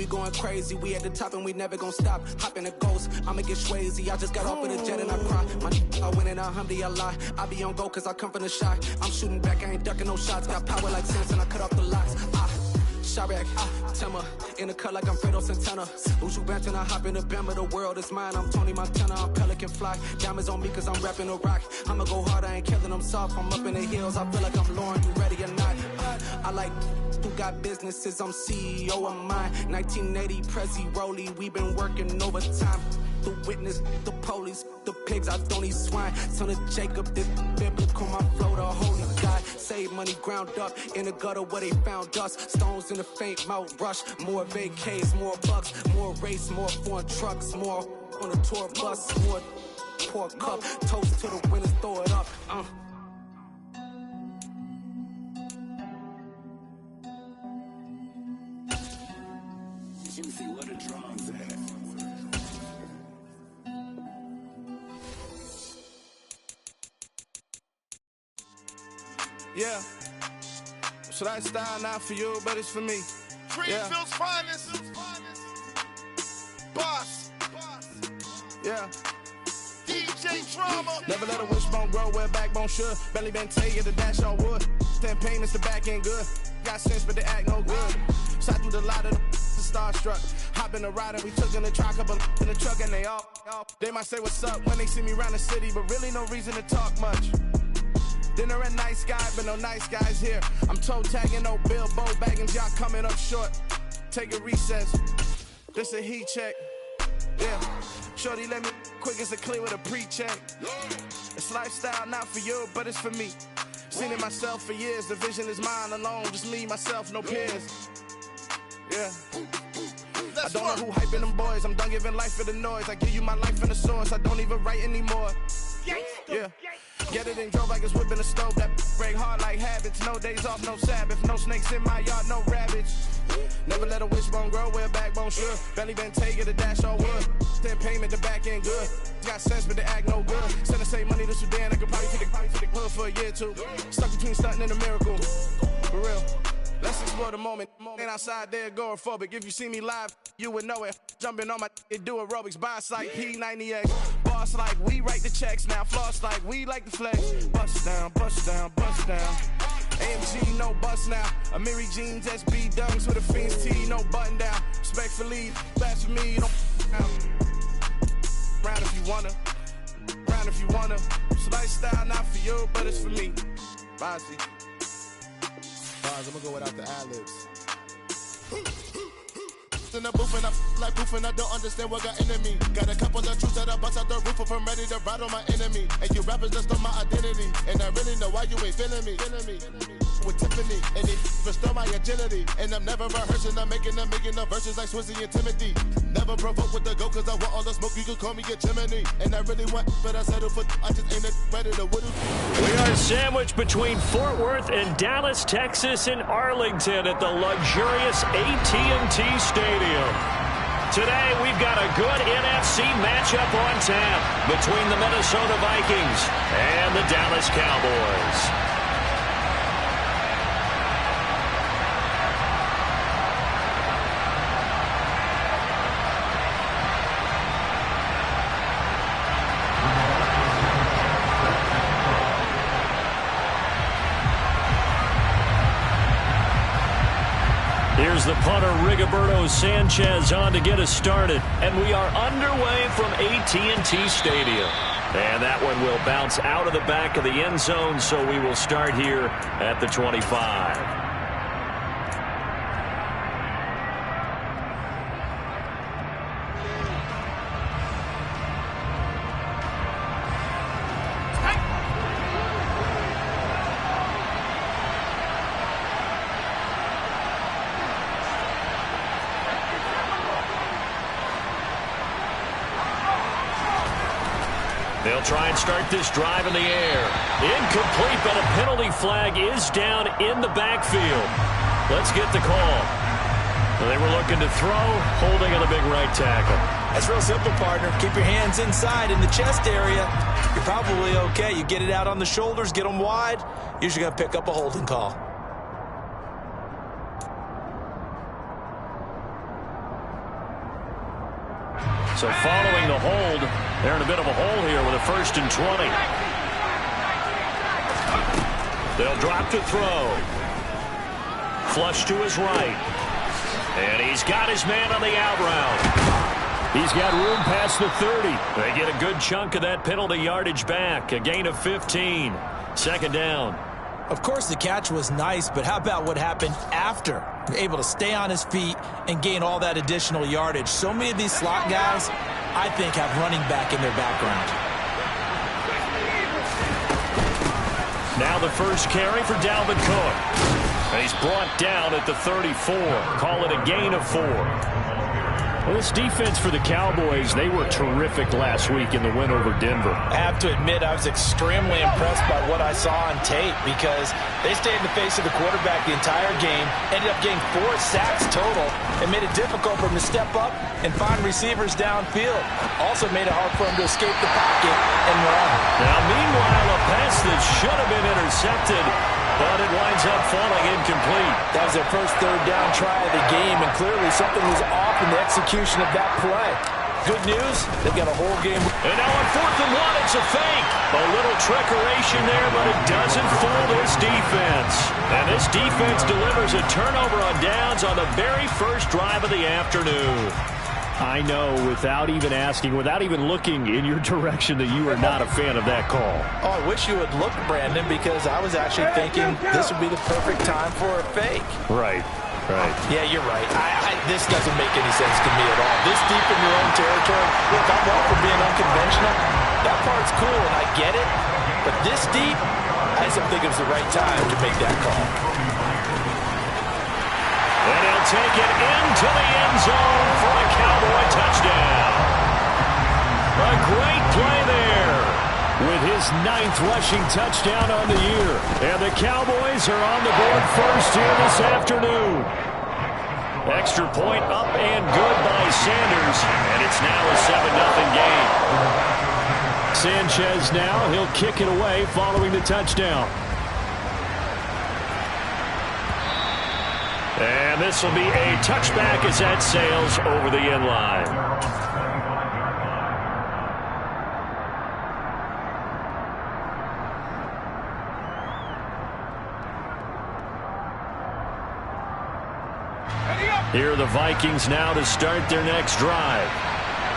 be going crazy. We at the top and we never gonna stop. Hop in a ghost, I'ma get swayzy. I just got off of the jet and I cry. I win in a Humvee, I lie. I be on go cause I come from the shot. I'm shooting back, I ain't ducking no shots. Got power like Samson, I cut off the locks. Sharek, Timmer, in the cut like I'm Fredo Santana. Uju Banton, I hop in the Bama, the world is mine. I'm Tony Montana, I'm Pelican Fly. Diamonds on me cause I'm rapping a rock. I'ma go hard, I ain't killing them soft. I'm up in the hills, I feel like I'm Lauren, you ready or not? I like who got businesses, I'm CEO of mine. 1980 Prezi Rolly, we been working overtime. The witness, the police, the pigs, I don't eat swine. Son of Jacob, this biblical, my flow, the holy God. Save money ground up in the gutter where they found us. Stones in the faint mouth rush. More vacays, more bucks, more race, more foreign trucks, more on a tour bus, more pour cup. Toast to the winners, throw it up. Juicy, what a drums at. Yeah, so that style not for you, but it's for me. Greenfield's finest. Boss. Yeah. DJ Drama. Never let a wishbone grow where backbone should. Belly been taken, the dash all wood. 10 payments, the back end good. Got sense, but they act no good. Shot through the lot of the starstruck. Hop in the ride and we took in the truck, couple in the truck and they all. They might say what's up when they see me around the city, but really no reason to talk much. Dinner a nice guy, but no nice guys here. I'm toe tagging, no Bilbo Baggins, y'all coming up short. Take a recess, this a heat check. Yeah, shorty let me quick as a clear with a pre-check. It's lifestyle not for you, but it's for me. Seen it myself for years, the vision is mine alone. Just me, myself, no peers. Yeah. I don't know who hyping them boys, I'm done giving life for the noise. I give you my life in the source, I don't even write anymore. Yeah. Get it and drove like it's whipping the stove. That break hard like habits. No days off, no Sabbath. No snakes in my yard, no rabbits. Never let a wishbone grow where a backbone should. Belly been taken, the dash all wood. 10 payment, the back end good. Got sense, but they act no good. Send the same money to Sudan, I could probably take the hood for a year or two. Stuck between stunting and a miracle. For real. Let's explore the moment. Ain't outside there agoraphobic. If you see me live, you would know it. Jumping on my do aerobics. Boss like P90X. Boss like we write the checks now. Floss like we like the flex. Bust down, bust down, bust down. AMG, no bust now. Amiri jeans, SB dunks with a Fiends T, no button down. Respectfully, best for me, don't round if you wanna. Round if you wanna. It's lifestyle not for you, but it's for me. Bossy. I'm gonna go without the ad-libs. In the booth and I'm like poof and I don't understand what got into me. Got a couple of truths that I bust out the roof if I'm ready to ride on my enemy. And you rappers just on my identity. And I really know why you ain't feeling me. With Tiffany and they restore my agility. And I'm never rehearsing, I'm making the verses like Swizzy and Timothy. Never provoke with the go cause I want all the smoke, you can call me a chimney. And I really want, but I settle for I just ain't ready to whittle. We are sandwiched between Fort Worth and Dallas, Texas and Arlington at the luxurious AT&T Stadium. Today, we've got a good NFC matchup on tap between the Minnesota Vikings and the Dallas Cowboys. Here's the punter, Rigoberto Sanchez, on to get us started. And we are underway from AT&T Stadium. And that one will bounce out of the back of the end zone, so we will start here at the 25. They'll try and start this drive in the air. Incomplete, but a penalty flag is down in the backfield. Let's get the call. They were looking to throw, holding on the big right tackle. That's real simple, partner. Keep your hands inside in the chest area. You're probably okay. You get it out on the shoulders, get them wide. Usually going to pick up a holding call. So following the hold, they're in a bit of a hole here with a 1st and 20. They'll drop to throw. Flush to his right. And he's got his man on the out route. He's got room past the 30. They get a good chunk of that penalty yardage back. A gain of 15. 2nd down. Of course, the catch was nice, but how about what happened after? Able to stay on his feet and gain all that additional yardage. So many of these slot guys, I think, have running back in their background. Now the first carry for Dalvin Cook. He's brought down at the 34. Call it a gain of 4. Well, this defense for the Cowboys, they were terrific last week in the win over Denver. I have to admit, I was extremely impressed by what I saw on tape because they stayed in the face of the quarterback the entire game, ended up getting 4 sacks total, and made it difficult for him to step up and find receivers downfield. Also made it hard for him to escape the pocket and run. Now, meanwhile, a pass that should have been intercepted, but it winds up falling incomplete. That was their first 3rd down try of the game, and clearly something was off in the execution of that play. Good news, they've got a whole game. And now on 4th and 1, it's a fake. A little trickeration there, but it doesn't fool this defense. And this defense delivers a turnover on downs on the very first drive of the afternoon. I know, without even asking, without even looking in your direction, that you are not a fan of that call. Oh, I wish you would look, Brandon, because I was actually thinking this would be the perfect time for a fake. Right. Yeah, you're right. This doesn't make any sense to me at all. This deep in your own territory, look, I'm all for being unconventional. That part's cool, and I get it. But this deep, I just don't think it was the right time to make that call. And he'll take it into the end zone for a Cowboy touchdown. A great play there with his 9th rushing touchdown on the year. And the Cowboys are on the board first here this afternoon. Extra point up and good by Sanders. And it's now a 7-0 game. Sanchez now, he'll kick it away following the touchdown. And this will be a touchback as that sails over the end line. Here are the Vikings now to start their next drive.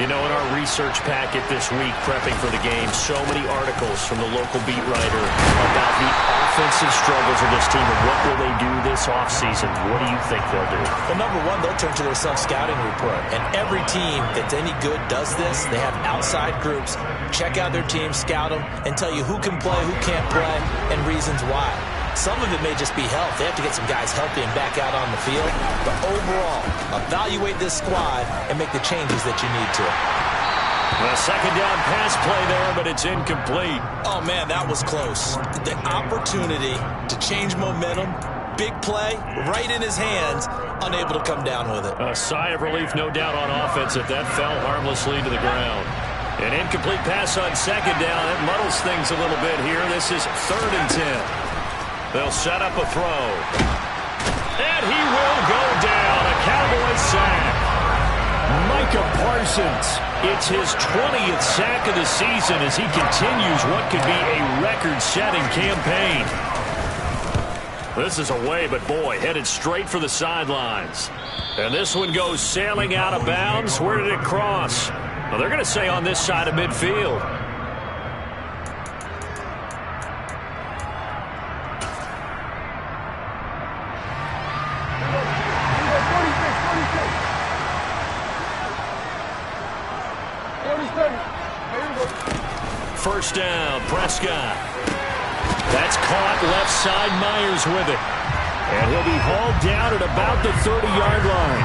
You know, in our research packet this week, prepping for the game, so many articles from the local beat writer about the offensive struggles of this team and what will they do this offseason. What do you think they'll do? Well, number one, they'll turn to their self-scouting report. And every team that's any good does this. They have outside groups. Check out their team, scout them, and tell you who can play, who can't play, and reasons why. Some of it may just be health. They have to get some guys healthy and back out on the field. But overall, evaluate this squad and make the changes that you need to. A 2nd down pass play there, but it's incomplete. Oh, man, that was close. The opportunity to change momentum, big play, right in his hands, unable to come down with it. A sigh of relief, no doubt, on offense that fell harmlessly to the ground. An incomplete pass on 2nd down. It muddles things a little bit here. This is 3rd and 10. They'll set up a throw. And he will go down. A Cowboy sack. Micah Parsons. It's his 20th sack of the season as he continues what could be a record-setting campaign. This is away, but boy, headed straight for the sidelines. And this one goes sailing out of bounds. Where did it cross? Well, they're going to say on this side of midfield. First down, Prescott. That's caught left side, Myers with it. And he'll be hauled down at about the 30-yard line.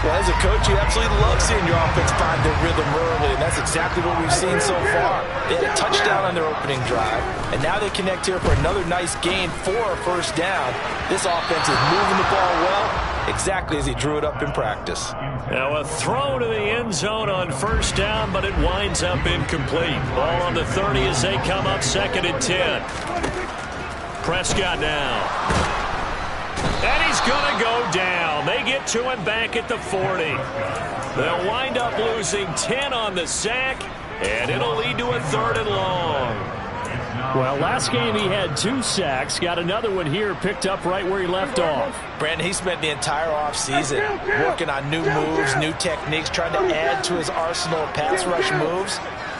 Well, as a coach, you absolutely love seeing your offense find their rhythm early, and that's exactly what we've seen so far. They had a touchdown on their opening drive, and now they connect here for another nice gain for a first down. This offense is moving the ball well, exactly as he drew it up in practice. Now a throw to the end zone on first down, but it winds up incomplete. Ball on the 30 as they come up 2nd and 10. Prescott now. And he's going to go down. down. They get to him back at the 40. They'll wind up losing 10 on the sack, and it'll lead to a 3rd and long. Well, last game he had 2 sacks. Got another one here, picked up right where he left off. Brandon, he spent the entire offseason working on new moves, new techniques, trying to add to his arsenal of pass rush moves.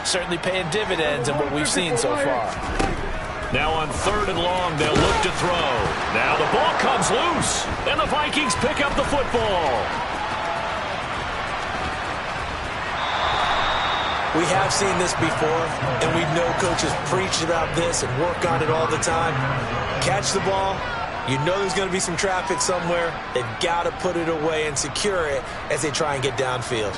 Certainly paying dividends in what we've seen so far. Now on 3rd and long, they'll look to throw. Now the ball comes loose, and the Vikings pick up the football. We have seen this before, and we know coaches preach about this and work on it all the time. Catch the ball. You know there's going to be some traffic somewhere. They've got to put it away and secure it as they try and get downfield.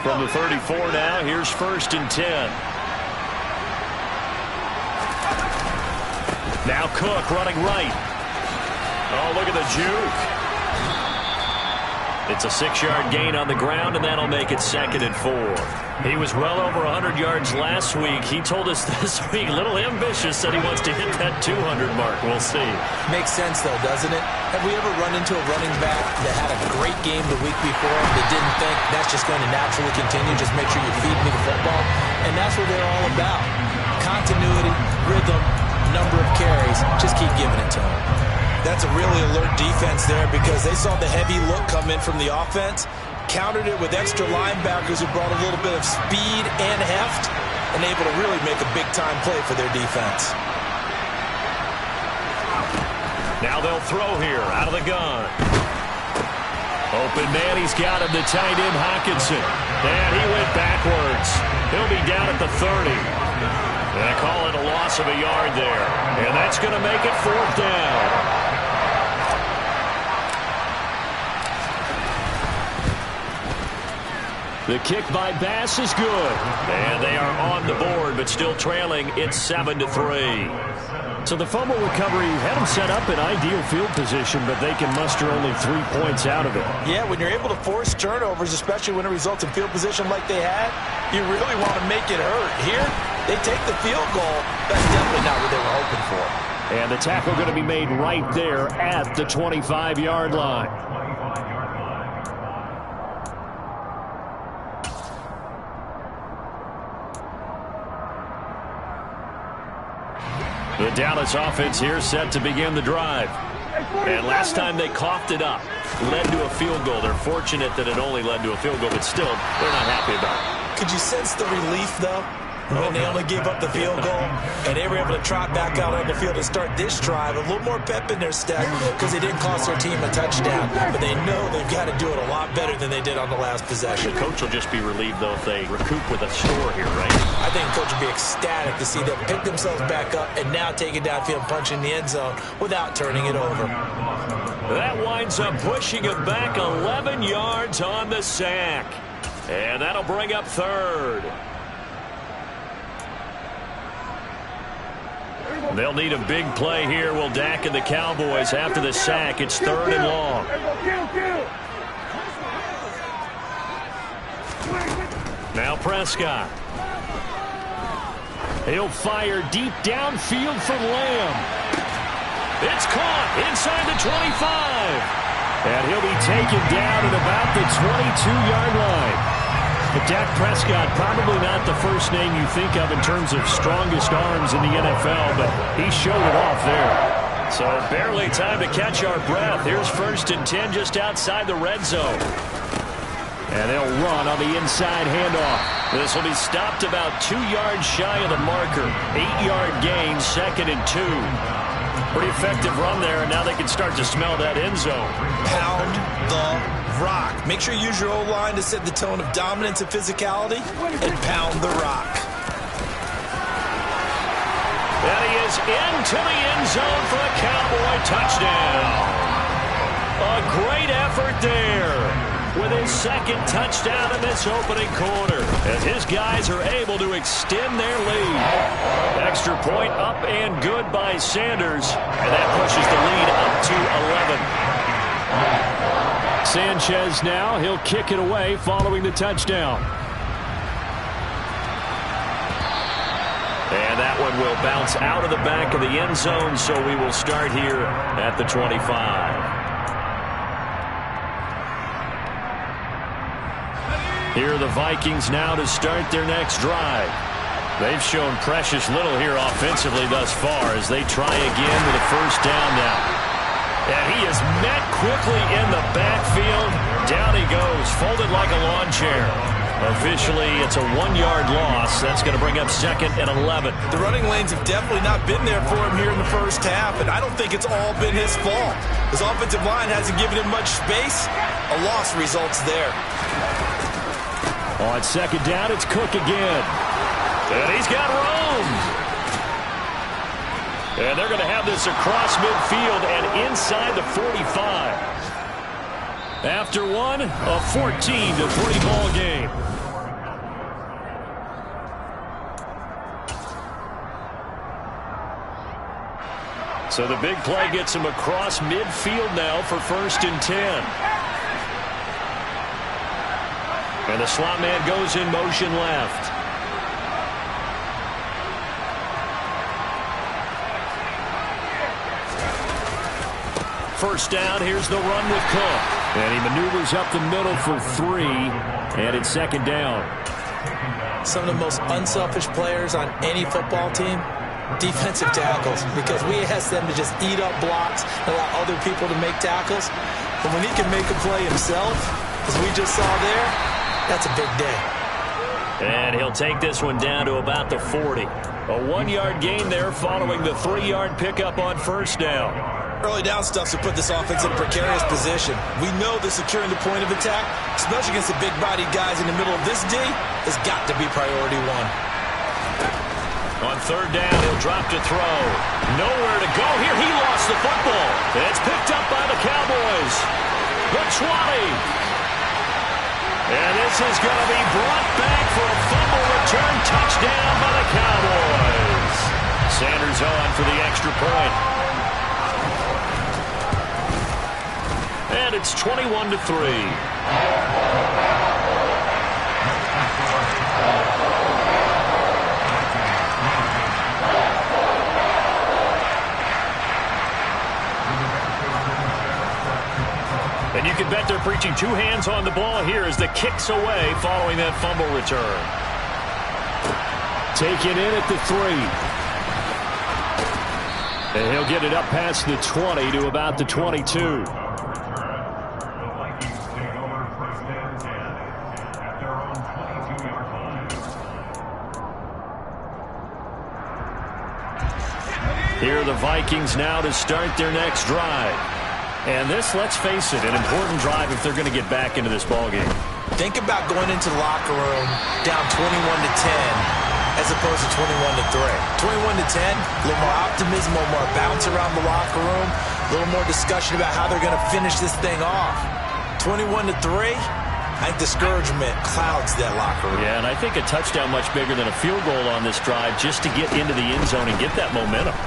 From the 34 now, here's 1st and 10. Now Cook running right. Oh, look at the juke. It's a 6-yard gain on the ground, and that'll make it 2nd and 4. He was well over 100 yards last week. He told us this week, a little ambitious, said he wants to hit that 200 mark. We'll see. Makes sense, though, doesn't it? Have we ever run into a running back that had a great game the week before that didn't think that's just going to naturally continue? Just make sure you feed me the football. And that's what they're all about. Continuity, rhythm, number of carries. Just keep giving it to them. That's a really alert defense there because they saw the heavy look come in from the offense, countered it with extra linebackers who brought a little bit of speed and heft, and able to really make a big-time play for their defense. Now they'll throw here out of the gun. Open man, he's got him, the tight end Hockenson. And he went backwards. He'll be down at the 30. And I call it a loss of a yard there. And that's going to make it 4th down. The kick by Bass is good. And they are on the board, but still trailing. It's 7-3. So the fumble recovery had them set up in ideal field position, but they can muster only 3 points out of it. Yeah, when you're able to force turnovers, especially when it results in field position like they had, you really want to make it hurt. Here, they take the field goal. That's definitely not what they were hoping for. And the tackle going to be made right there at the 25-yard line. The Dallas offense here set to begin the drive. And last time they coughed it up, led to a field goal. They're fortunate that it only led to a field goal, but still, they're not happy about it. Could you sense the relief, though, when they only gave up the field goal and they were able to trot back out on the field and start this drive? A little more pep in their step because they didn't cost their team a touchdown, but they know they've got to do it a lot better than they did on the last possession. The coach will just be relieved, though, if they recoup with a score here, right? I think the coach will be ecstatic to see them pick themselves back up and now take it downfield, punch in the end zone without turning it over. That winds up pushing it back 11 yards on the sack. And that'll bring up 3rd. They'll need a big play here. Will Dak and the Cowboys after the sack. It's 3rd and long. Now Prescott. He'll fire deep downfield for Lamb. It's caught inside the 25. And he'll be taken down at about the 22-yard line. But Dak Prescott, probably not the first name you think of in terms of strongest arms in the NFL, but he showed it off there. So barely time to catch our breath. Here's 1st and 10 just outside the red zone. And they'll run on the inside handoff. This will be stopped about 2 yards shy of the marker. 8-yard gain, 2nd and 2. Pretty effective run there, and now they can start to smell that end zone. Pound the rock. Make sure you use your O-line to set the tone of dominance and physicality, and pound the rock. And he is into the end zone for a Cowboy touchdown. A great effort there with his 2nd touchdown in this opening quarter as his guys are able to extend their lead. Extra point up and good by Sanders, and that pushes the lead up to 11. Sanchez now, he'll kick it away following the touchdown. And that one will bounce out of the back of the end zone, so we will start here at the 25. Here are the Vikings now to start their next drive. They've shown precious little here offensively thus far as they try again with a first down now. And he is met quickly in the backfield. Down he goes, folded like a lawn chair. Officially, it's a 1-yard loss. That's going to bring up 2nd and 11. The running lanes have definitely not been there for him here in the first half, and I don't think it's all been his fault. His offensive line hasn't given him much space. A loss results there. On 2nd down, it's Cook again. And he's got room. And they're going to have this across midfield and inside the 45. After one, a 14-3 ball game. So the big play gets him across midfield now for 1st and 10. And the slot man goes in motion left. First down, here's the run with Cook. And he maneuvers up the middle for 3, and it's 2nd down. Some of the most unselfish players on any football team, defensive tackles, because we ask them to just eat up blocks and allow other people to make tackles. But when he can make a play himself, as we just saw there, that's a big day. And he'll take this one down to about the 40. A 1-yard gain there following the 3-yard pickup on first down. Early down stuff to put this offense in a precarious position. We know that securing the point of attack, especially against the big-bodied guys in the middle of this D, has got to be priority 1. On 3rd down, he'll drop to throw. Nowhere to go here. He lost the football. It's picked up by the Cowboys. The 20. And this is going to be brought back for a fumble return touchdown by the Cowboys. Sanders on for the extra point. And it's 21-3. And you can bet they're preaching 2 hands on the ball here as the kick's away following that fumble return. Taken in at the 3. And he'll get it up past the 20 to about the 22. Here are the Vikings now to start their next drive. And this, let's face it, an important drive if they're going to get back into this ballgame. Think about going into the locker room down 21-10 as opposed to 21-3. 21-10, a little more optimism, a little more bounce around the locker room, a little more discussion about how they're going to finish this thing off. 21-3, I think discouragement clouds that locker room. Yeah, and I think a touchdown much bigger than a field goal on this drive just to get into the end zone and get that momentum.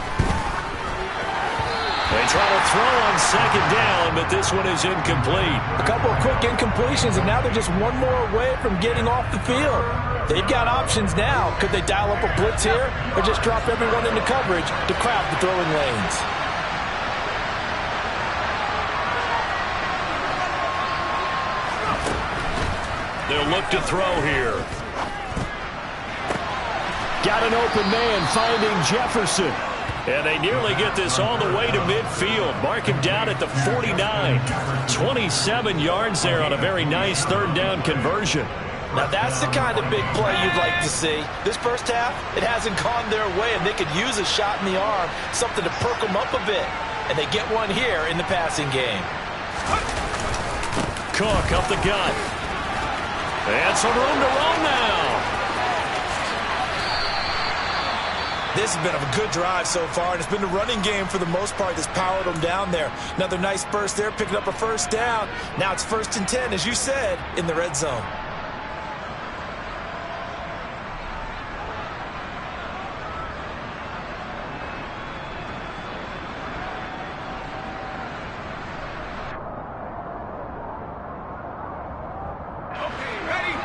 They try to throw on 2nd down, but this one is incomplete. A couple of quick incompletions, and now they're just one more away from getting off the field. They've got options now. Could they dial up a blitz here or just drop everyone into coverage to crowd the throwing lanes? They'll look to throw here. Got an open man finding Jefferson. And they nearly get this all the way to midfield. Mark him down at the 49. 27 yards there on a very nice 3rd down conversion. Now that's the kind of big play you'd like to see. This first half, it hasn't gone their way, and they could use a shot in the arm, something to perk them up a bit. And they get one here in the passing game. Cook up the gut. And some room to run now. This has been a good drive so far, and it's been the running game for the most part that's powered them down there. Another nice burst there, picking up a first down. Now it's 1st and 10, as you said, in the red zone.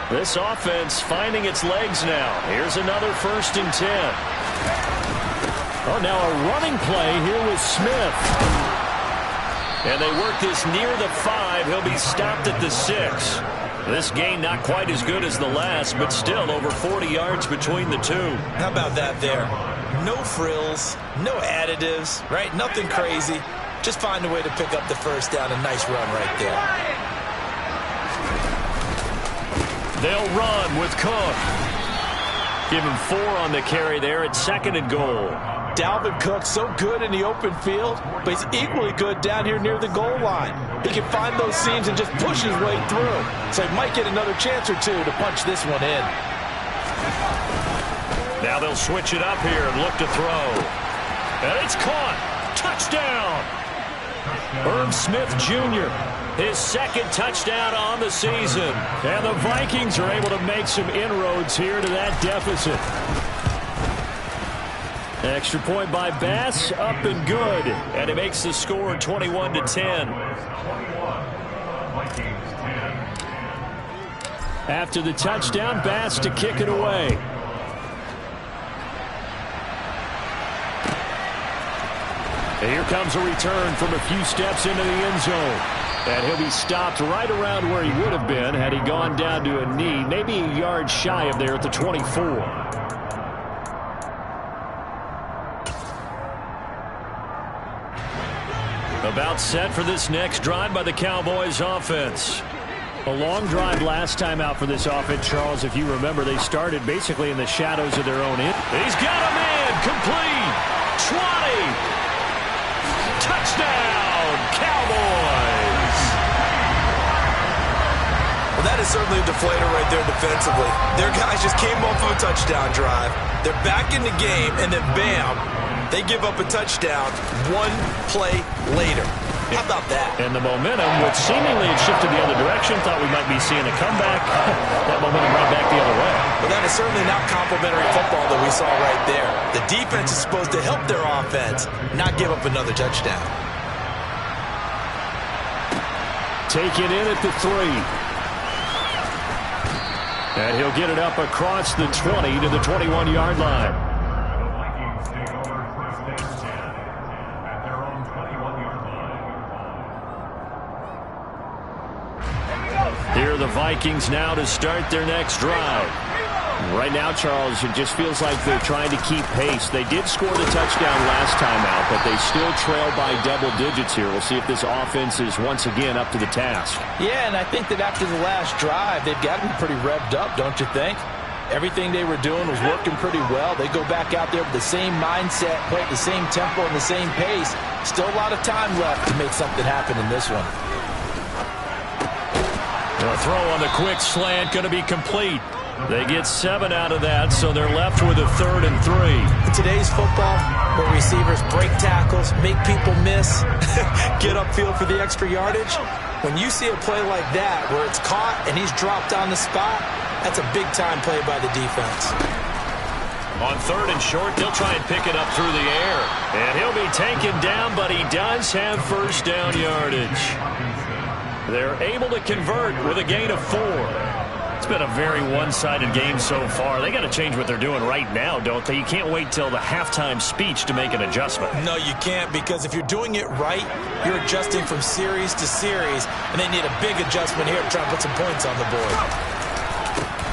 This offense finding its legs now. Here's another 1st and 10. Oh, now a running play here with Smith. And they work this near the 5. He'll be stopped at the 6. This gain not quite as good as the last, but still over 40 yards between the two. How about that there? No frills, no additives, right? Nothing crazy. Just find a way to pick up the first down. A nice run right there. They'll run with Cook. Give him 4 on the carry there at 2nd and goal. Dalvin Cook, so good in the open field, but he's equally good down here near the goal line. He can find those seams and just push his way through. So he might get another chance or two to punch this one in. Now they'll switch it up here and look to throw. And it's caught. Touchdown. Irv Smith Jr., his 2nd touchdown on the season. And the Vikings are able to make some inroads here to that deficit. Extra point by Bass, up and good. And it makes the score 21-10. After the touchdown, Bass to kick it away. And here comes a return from a few steps into the end zone. And he'll be stopped right around where he would have been had he gone down to a knee, maybe a yard shy of there at the 24. About set for this next drive by the Cowboys offense. A long drive last time out for this offense, Charles. If you remember, they started basically in the shadows of their own end. He's got a man, complete, 20, touchdown, Cowboys. Well, that is certainly a deflator right there defensively. Their guys just came off of a touchdown drive. They're back in the game, and then bam, they give up a touchdown 1 play later. How about that? And the momentum, which seemingly had shifted the other direction, thought we might be seeing a comeback. That momentum right back the other way. But that is certainly not complimentary football that we saw right there. The defense is supposed to help their offense, not give up another touchdown. Take it in at the 3. And he'll get it up across the 20 to the 21-yard line. Here are the Vikings now to start their next drive. Right now, Charles, it just feels like they're trying to keep pace. They did score the touchdown last time out, but they still trail by double digits here. We'll see if this offense is once again up to the task. Yeah, and I think that after the last drive, they've got to be pretty revved up, don't you think? Everything they were doing was working pretty well. They go back out there with the same mindset, play at the same tempo and the same pace. Still a lot of time left to make something happen in this one. The throw on the quick slant going to be complete. They get 7 out of that, so they're left with a 3rd and 3. In today's football, where receivers break tackles, make people miss, get upfield for the extra yardage, when you see a play like that where it's caught and he's dropped on the spot, that's a big-time play by the defense. On 3rd and short, they'll try and pick it up through the air. And he'll be taken down, but he does have first down yardage. They're able to convert with a gain of 4. It's been a very one-sided game so far. They got to change what they're doing right now, don't they? You can't wait till the halftime speech to make an adjustment. No, you can't, because if you're doing it right, you're adjusting from series to series, and they need a big adjustment here to try and put some points on the board.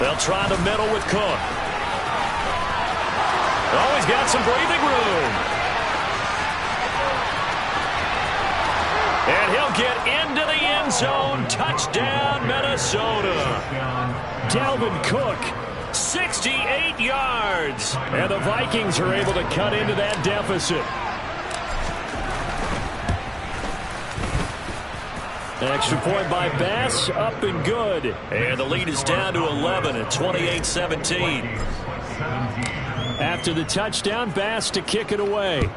They'll try the middle with Cook. Oh, he's got some breathing room. And he'll get into the end zone. Touchdown, Minnesota. Dalvin Cook, 68 yards. And the Vikings are able to cut into that deficit. Extra point by Bass, up and good. And the lead is down to 11 at 28-17. After the touchdown, Bass to kick it away.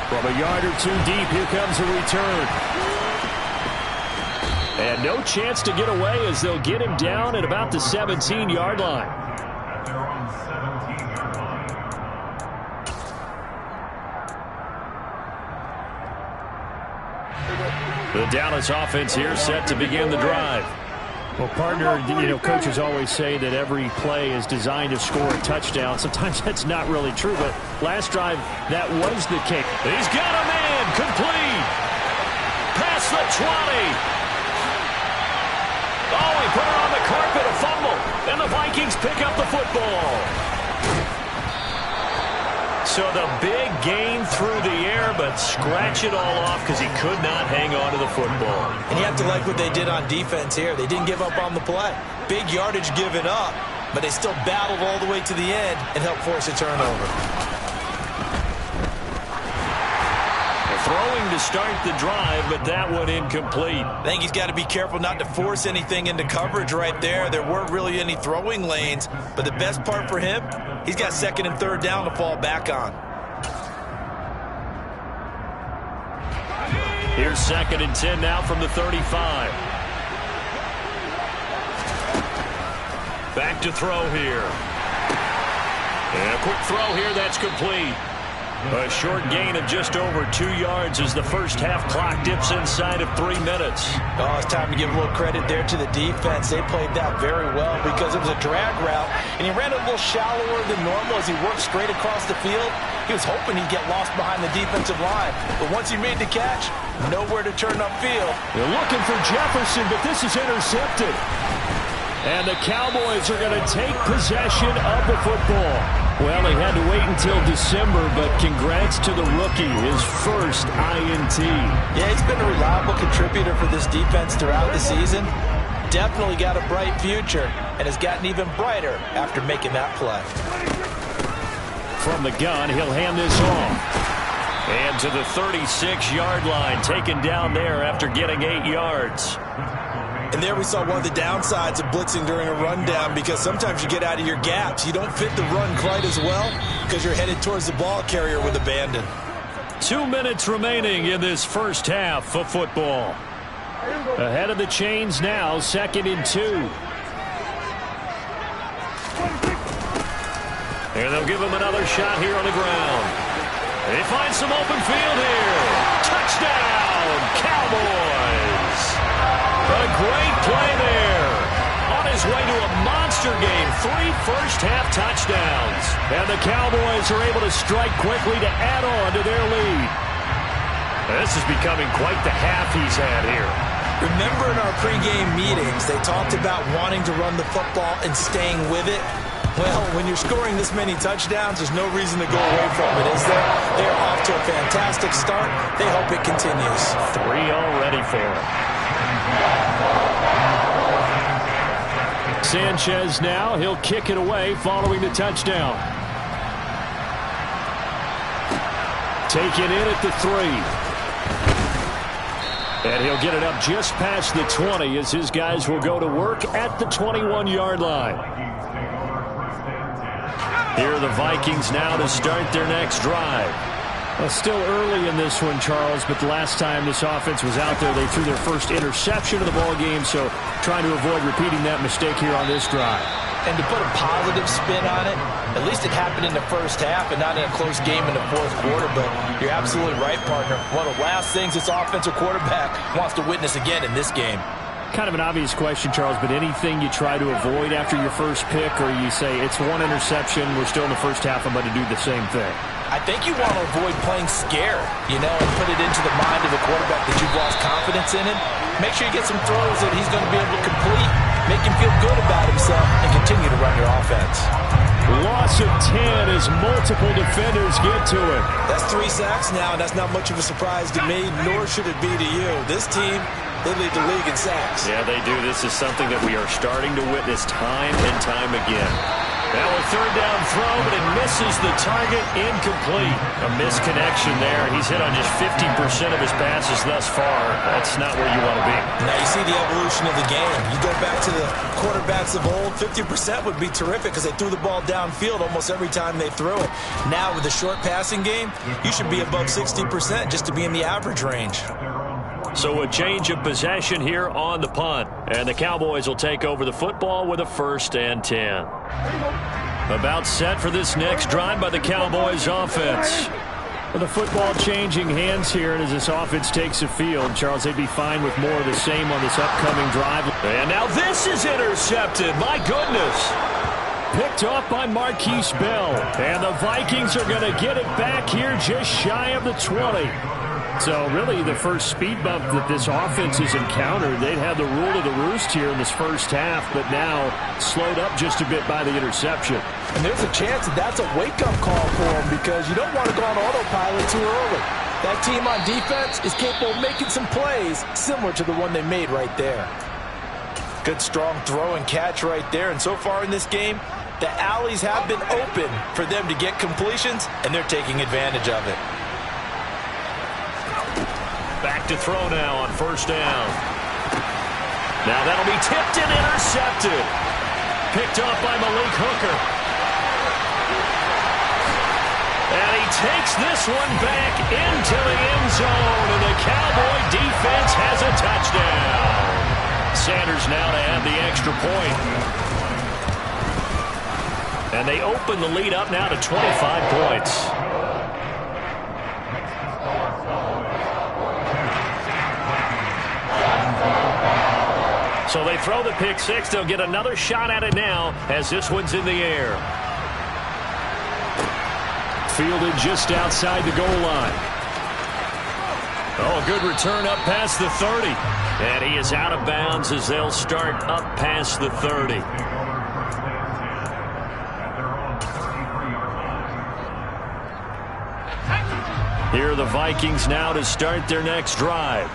From a yard or 2 deep, here comes a return. And no chance to get away as they'll get him down at about the 17-yard line. The Dallas offense here set to begin the drive. Well, partner, coaches always say that every play is designed to score a touchdown. Sometimes that's not really true, but last drive, that was the case. He's got a man, complete. across the 20. Oh, he put her on the carpet, a fumble. And the Vikings pick up the football. So the big gain through the air, but scratch it all off because he could not hang on to the football. And you have to like what they did on defense here. They didn't give up on the play. Big yardage given up, but they still battled all the way to the end and helped force a turnover. Throwing to start the drive, but that one incomplete. I think he's got to be careful not to force anything into coverage right there. There weren't really any throwing lanes, but the best part for him, he's got second and third down to fall back on. Here's 2nd and 10 now from the 35. Back to throw here. And a quick throw here, that's complete. A short gain of just over 2 yards as the first half clock dips inside of 3 minutes. Oh, it's time to give a little credit there to the defense. They played that very well because it was a drag route, and he ran a little shallower than normal as he worked straight across the field. He was hoping he'd get lost behind the defensive line, but once he made the catch, nowhere to turn upfield. They're looking for Jefferson, but this is intercepted. And the Cowboys are going to take possession of the football. Well, they had to wait until December, but congrats to the rookie, his first INT. Yeah, he's been a reliable contributor for this defense throughout the season. Definitely got a bright future, and has gotten even brighter after making that play. From the gun, he'll hand this off. And to the 36-yard line, taken down there after getting 8 yards. And there we saw one of the downsides of blitzing during a rundown, because sometimes you get out of your gaps. You don't fit the run quite as well because you're headed towards the ball carrier with abandon. 2 minutes remaining in this first half of football. Ahead of the chains now, 2nd and 2. And they'll give him another shot here on the ground. They find some open field here. Touchdown, Cowboys! A great play there. On his way to a monster game, 3 first-half touchdowns. And the Cowboys are able to strike quickly to add on to their lead. This is becoming quite the half he's had here. Remember in our pregame meetings, they talked about wanting to run the football and staying with it. Well, when you're scoring this many touchdowns, there's no reason to go away from it, is there? They're off to a fantastic start. They hope it continues. 3 already for him. Sanchez now, he'll kick it away following the touchdown. Taken in at the 3. And he'll get it up just past the 20 as his guys will go to work at the 21-yard line. Here are the Vikings now to start their next drive. Well, still early in this one, Charles, but the last time this offense was out there, they threw their first interception of the ball game, so trying to avoid repeating that mistake here on this drive. And to put a positive spin on it, at least it happened in the first half and not in a close game in the fourth quarter, but you're absolutely right, partner. One of the last things this offensive quarterback wants to witness again in this game. Kind of an obvious question, Charles, but anything you try to avoid after your first pick, or you say it's one interception, we're still in the first half, I'm going to do the same thing? I think you want to avoid playing scared, and put it into the mind of the quarterback that you've lost confidence in him. Make sure you get some throws that he's going to be able to complete, make him feel good about himself, and continue to run your offense. Loss of 10 as multiple defenders get to it. That's 3 sacks now, and that's not much of a surprise to me, nor should it be to you. This team, they lead the league in sacks. Yeah, they do. This is something that we are starting to witness time and time again. Now a third down throw, but it misses the target, incomplete. A misconnection there. He's hit on just 50% of his passes thus far. That's not where you want to be. Now you see the evolution of the game. You go back to the quarterbacks of old, 50% would be terrific because they threw the ball downfield almost every time they threw it. Now with the short passing game, you should be above 60% just to be in the average range. So a change of possession here on the punt. And the Cowboys will take over the football with a 1st and 10. About set for this next drive by the Cowboys offense. With the football changing hands here, and as this offense takes the field, Charles, they'd be fine with more of the same on this upcoming drive. And now this is intercepted. My goodness. Picked off by Marquise Bell. And the Vikings are going to get it back here just shy of the 20. So really the first speed bump that this offense has encountered, they'd had the rule of the roost here in this first half, but now slowed up just a bit by the interception. And there's a chance that that's a wake-up call for them because you don't want to go on autopilot too early. That team on defense is capable of making some plays similar to the one they made right there. Good strong throw and catch right there. And so far in this game, the alleys have been open for them to get completions, and they're taking advantage of it. Back to throw now on first down. Now that'll be tipped and intercepted. Picked off by Malik Hooker. And he takes this one back into the end zone, and the Cowboy defense has a touchdown. Sanders now to add the extra point. And they open the lead up now to 25 points. So they throw the pick six. They'll get another shot at it now as this one's in the air. Fielded just outside the goal line. Oh, a good return up past the 30. And he is out of bounds as they'll start up past the 30. Here are the Vikings now to start their next drive.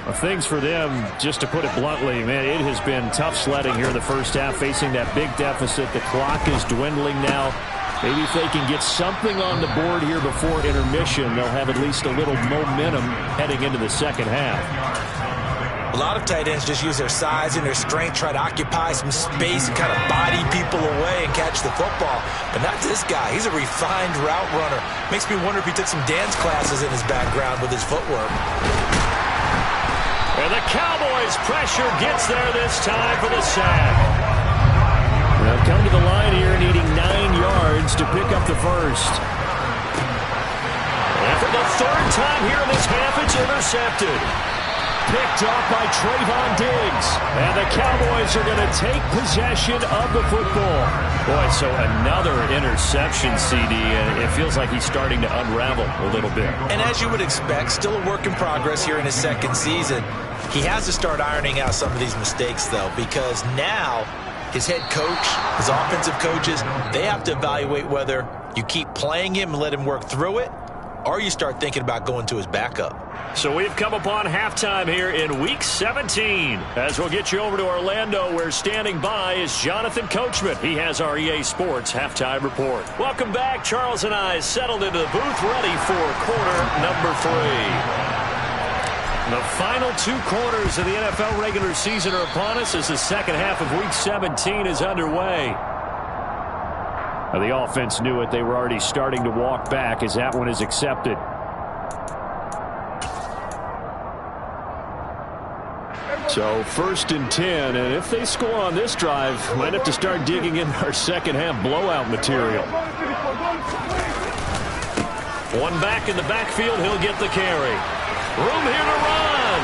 Well, things for them, just to put it bluntly, man, it has been tough sledding here in the first half, facing that big deficit. The clock is dwindling now. Maybe if they can get something on the board here before intermission, they'll have at least a little momentum heading into the second half. A lot of tight ends just use their size and their strength, try to occupy some space and kind of body people away and catch the football. But not this guy. He's a refined route runner. Makes me wonder if he took some dance classes in his background with his footwork. And the Cowboys' pressure gets there this time for the sack. They'll come to the line here needing 9 yards to pick up the first. And for the third time here in this half, it's intercepted. Picked off by Trayvon Diggs. And the Cowboys are going to take possession of the football. Boy, so another interception, CD, and it feels like he's starting to unravel a little bit. And as you would expect, still a work in progress here in his second season. He has to start ironing out some of these mistakes, though, because now his head coach, his offensive coaches, they have to evaluate whether you keep playing him and let him work through it, or you start thinking about going to his backup. So we've come upon halftime here in Week 17. As we'll get you over to Orlando, where standing by is Jonathan Coachman. He has our EA Sports Halftime Report. Welcome back. Charles and I settled into the booth, ready for quarter number 3. The final 2 quarters of the NFL regular season are upon us as the second half of Week 17 is underway. Now, the offense knew it. They were already starting to walk back as that one is accepted. So 1st and 10, and if they score on this drive, might have to start digging in our second half blowout material. One back in the backfield, he'll get the carry. Room here to run.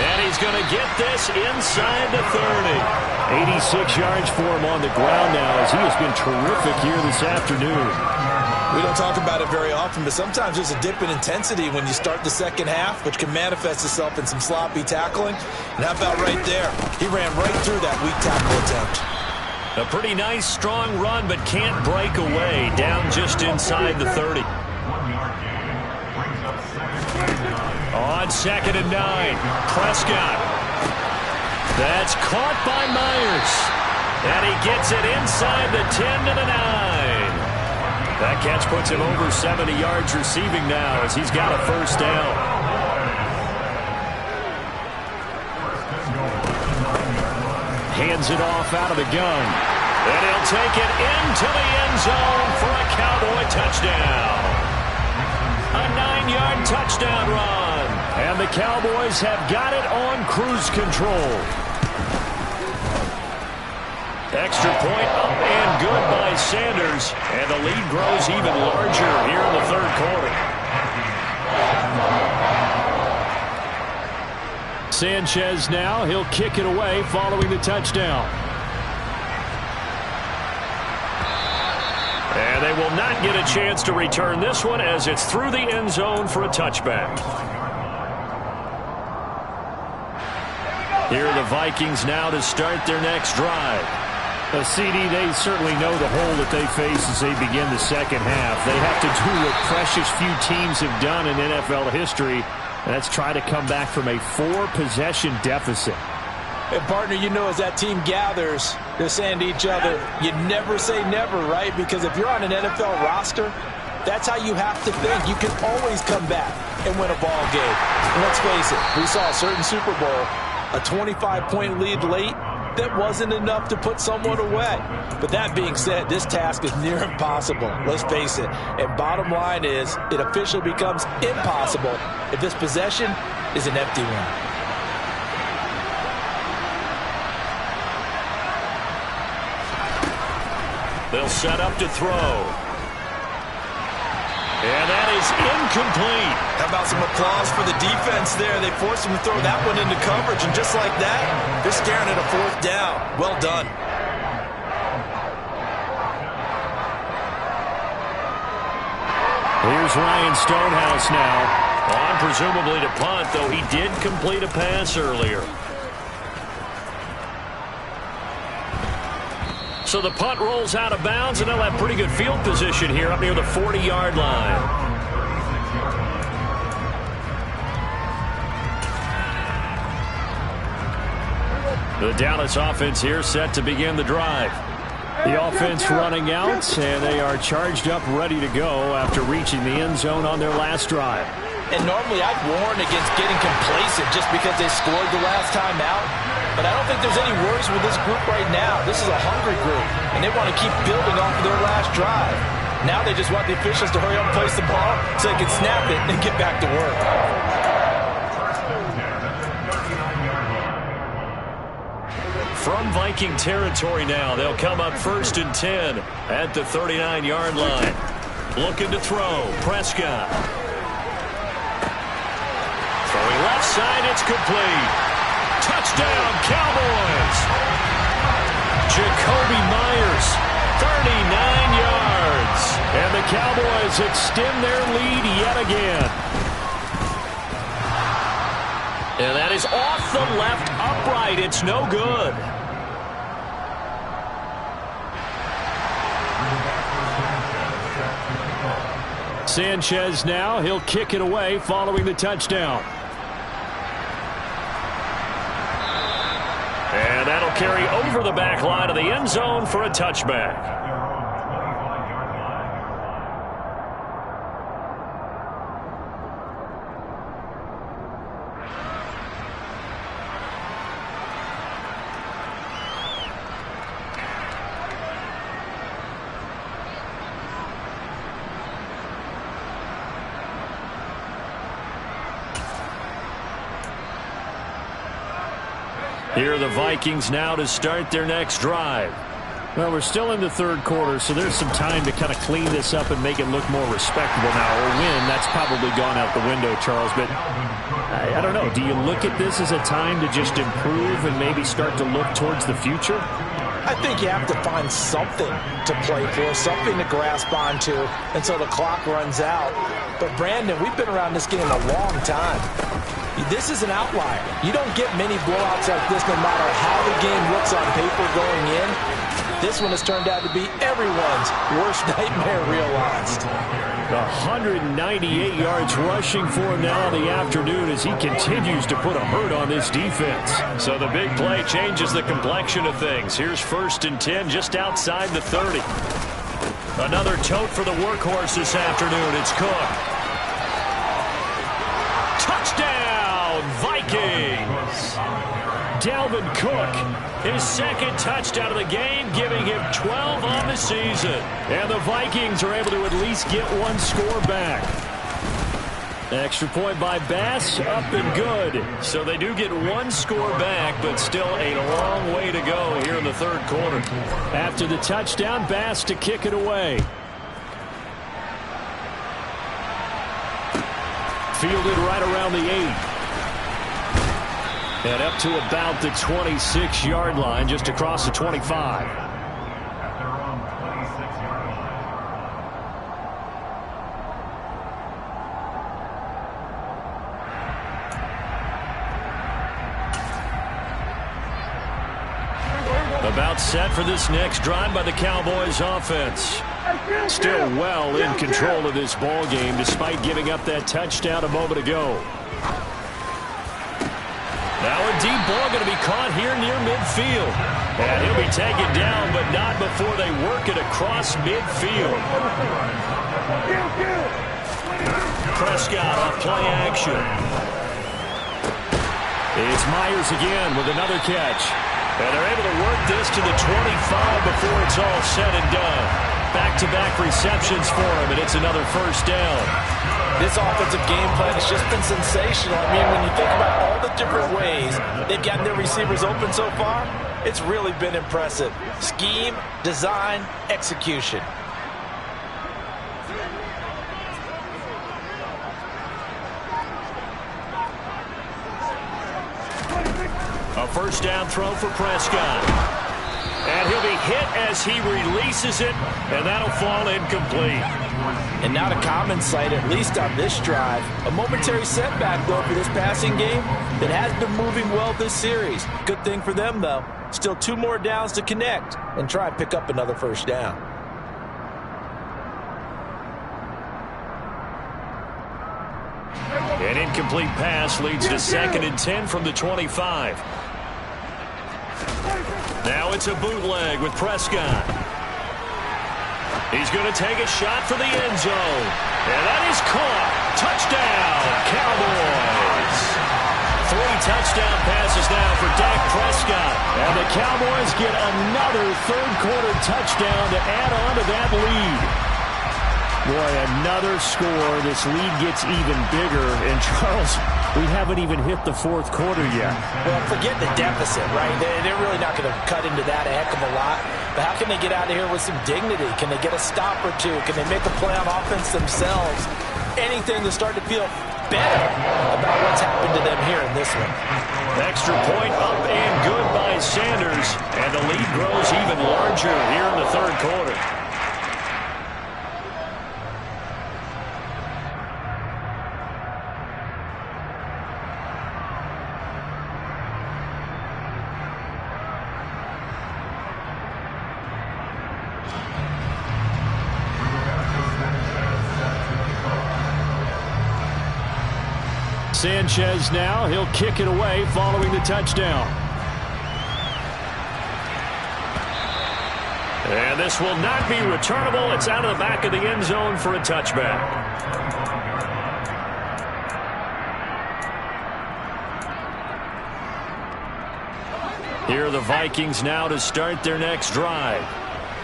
And he's going to get this inside the 30. 86 yards for him on the ground now as he has been terrific here this afternoon. We don't talk about it very often, but sometimes there's a dip in intensity when you start the second half, which can manifest itself in some sloppy tackling. And how about right there? He ran right through that weak tackle attempt. A pretty nice, strong run, but can't break away. Down just inside the 30. On 2nd and 9, Prescott. That's caught by Myers. And he gets it inside the 10 to the 9. That catch puts him over 70 yards receiving now as he's got a first down. Hands it off out of the gun. And he'll take it into the end zone for a Cowboy touchdown. A 9-yard touchdown run. And the Cowboys have got it on cruise control. Extra point up and good by Sanders. And the lead grows even larger here in the third quarter. Sanchez now, he'll kick it away following the touchdown. And they will not get a chance to return this one as it's through the end zone for a touchback. Here are the Vikings now to start their next drive. CD, they certainly know the hole that they face as they begin the second half. They have to do what precious few teams have done in NFL history, and that's try to come back from a 4-possession deficit. And partner, you know, as that team gathers, they're saying to each other, you never say never, right? Because if you're on an NFL roster, that's how you have to think. You can always come back and win a ball game. And let's face it, we saw a certain Super Bowl, a 25-point lead late, that wasn't enough to put someone away. But that being said, this task is near impossible. Let's face it. And bottom line is, it officially becomes impossible if this possession is an empty one. They'll set up to throw. And that is incomplete. How about some applause for the defense there? They forced him to throw that one into coverage, and just like that, they're staring at a 4th down. Well done. Here's Ryan Stonehouse now. On presumably to punt, though he did complete a pass earlier. So the punt rolls out of bounds, and they'll have pretty good field position here up near the 40-yard line. The Dallas offense here set to begin the drive. The offense running out, and they are charged up, ready to go after reaching the end zone on their last drive. And normally I'd warn against getting complacent just because they scored the last time out. But I don't think there's any worries with this group right now. This is a hungry group, and they want to keep building off of their last drive. Now they just want the officials to hurry up and place the ball so they can snap it and get back to work. From Viking territory now, they'll come up 1st and 10 at the 39-yard line. Looking to throw, Prescott. Throwing left side, it's complete. Touchdown, Cowboys. Jacoby Myers, 39 yards. And the Cowboys extend their lead yet again. And that is off the left upright. It's no good. Sanchez now, he'll kick it away following the touchdown. And that'll carry over the back line of the end zone for a touchback. Here are the Vikings now to start their next drive. Well, we're still in the 3rd quarter, so there's some time to kind of clean this up and make it look more respectable now. Or win, that's probably gone out the window, Charles. But I don't know. Do you look at this as a time to just improve and maybe start to look towards the future? I think you have to find something to play for, something to grasp onto until the clock runs out. But, Brandon, we've been around this game a long time. This is an outlier. You don't get many blowouts like this no matter how the game looks on paper going in. This one has turned out to be everyone's worst nightmare realized. 198 yards rushing for him now in the afternoon as he continues to put a hurt on this defense. So the big play changes the complexion of things. Here's 1st and 10 just outside the 30. Another tote for the workhorse this afternoon. It's Cook. Touchdown, Vikings! Dalvin Cook, his 2nd touchdown of the game, giving him 12 on the season. And the Vikings are able to at least get one score back. Extra point by Bass, up and good. So they do get one score back, but still a long way to go here in the 3rd quarter. After the touchdown, Bass to kick it away. Fielded right around the 8. And up to about the 26-yard line, just across the 25. About set for this next drive by the Cowboys offense. Still well in control of this ball game despite giving up that touchdown a moment ago. Now a deep ball going to be caught here near midfield. And he'll be taken down, but not before they work it across midfield. Prescott off play action. It's Myers again with another catch. And they're able to work this to the 25 before it's all said and done. Back-to-back receptions for him, and it's another first down. This offensive game plan has just been sensational. I mean, when you think about all the different ways they've gotten their receivers open so far, it's really been impressive. Scheme, design, execution. A first down throw for Prescott. And he'll be hit as he releases it, and that'll fall incomplete. And not a common sight, at least on this drive. A momentary setback, though, for this passing game that has been moving well this series. Good thing for them, though. Still 2 more downs to connect and try and pick up another first down. An incomplete pass leads to 2nd and 10 from the 25. Now it's a bootleg with Prescott. He's going to take a shot for the end zone. And that is caught. Touchdown, Cowboys. 3 touchdown passes now for Dak Prescott. And the Cowboys get another third-quarter touchdown to add on to that lead. Boy, another score. This lead gets even bigger. And, Charles, we haven't even hit the 4th quarter yet. Well, forget the deficit, right? They're really not going to cut into that a heck of a lot. But how can they get out of here with some dignity? Can they get a stop or two? Can they make a play on offense themselves? Anything to start to feel better about what's happened to them here in this one. Extra point up and good by Sanders. And the lead grows even larger here in the 3rd quarter. Sanchez now, he'll kick it away following the touchdown. And this will not be returnable. It's out of the back of the end zone for a touchback. Here are the Vikings now to start their next drive.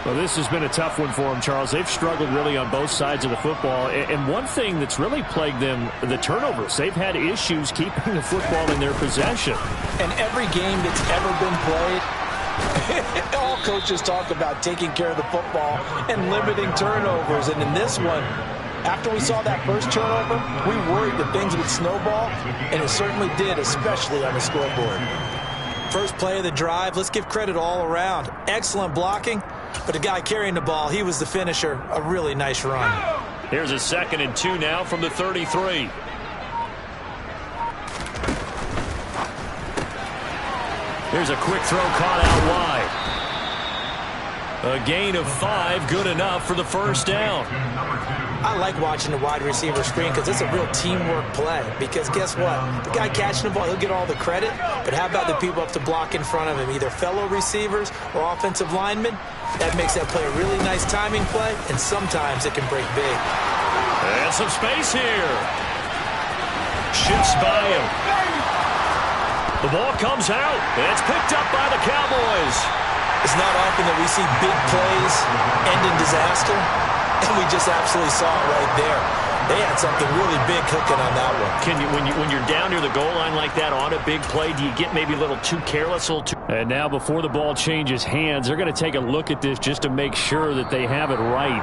Well, this has been a tough one for them, Charles. They've struggled really on both sides of the football. And one thing that's really plagued them, the turnovers. They've had issues keeping the football in their possession. And every game that's ever been played, all coaches talk about taking care of the football and limiting turnovers. And in this one, after we saw that first turnover, we worried that things would snowball, and it certainly did, especially on the scoreboard. First play of the drive, let's give credit all around. Excellent blocking. But the guy carrying the ball, he was the finisher. A really nice run. Here's a 2nd and 2 now from the 33. Here's a quick throw caught out wide. A gain of 5, good enough for the first down. I like watching the wide receiver screen because it's a real teamwork play. Because guess what? The guy catching the ball, he'll get all the credit. But how about the people up to block in front of him, either fellow receivers or offensive linemen? That makes that play a really nice timing play, and sometimes it can break big. And some space here. Shifts by him. The ball comes out, and it's picked up by the Cowboys. It's not often that we see big plays end in disaster, and we just absolutely saw it right there. They had something really big cooking on that one. Can you, when you're down near the goal line like that on a big play, do you get maybe a little too careless? And now before the ball changes hands, they're going to take a look at this just to make sure that they have it right.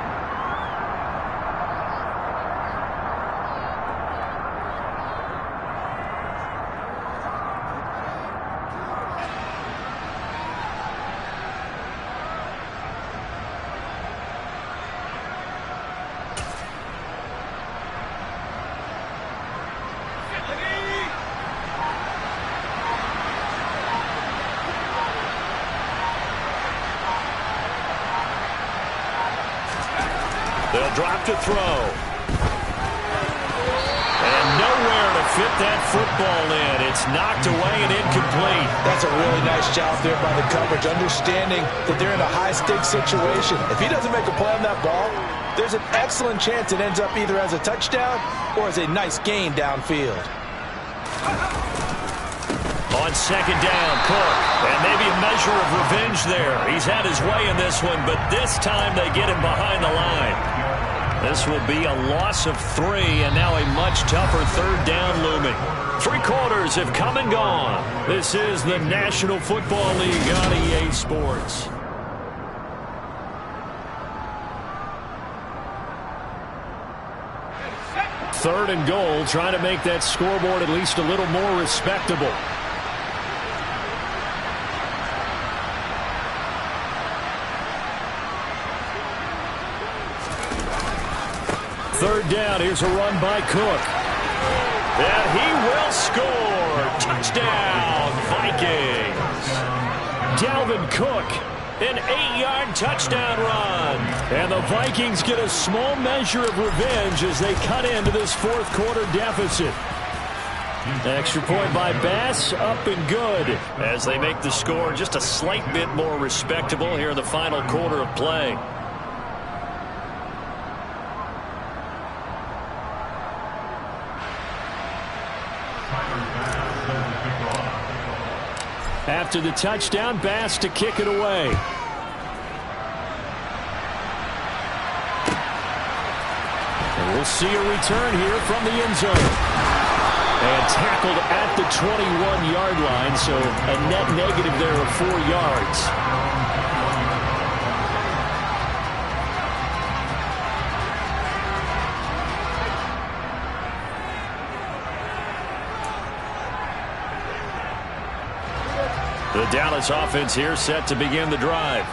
They'll drop to throw. And nowhere to fit that football in. It's knocked away and incomplete. That's a really nice job there by the coverage, understanding that they're in a high-stakes situation. If he doesn't make a play on that ball, there's an excellent chance it ends up either as a touchdown or as a nice gain downfield. On second down, Cook. And maybe a measure of revenge there. He's had his way in this one, but this time they get him behind the line. This will be a loss of 3, and now a much tougher third down looming. 3 quarters have come and gone. This is the National Football League on EA Sports. Third and goal, trying to make that scoreboard at least a little more respectable. Third down, here's a run by Cook. And he will score. Touchdown, Vikings. Dalvin Cook, an 8-yard touchdown run. And the Vikings get a small measure of revenge as they cut into this fourth quarter deficit. Extra point by Bass, up and good. As they make the score just a slight bit more respectable here in the final quarter of play. After the touchdown, Bass to kick it away. And we'll see a return here from the end zone. And tackled at the 21-yard line, so a net negative there of 4 yards. The Dallas offense here set to begin the drive.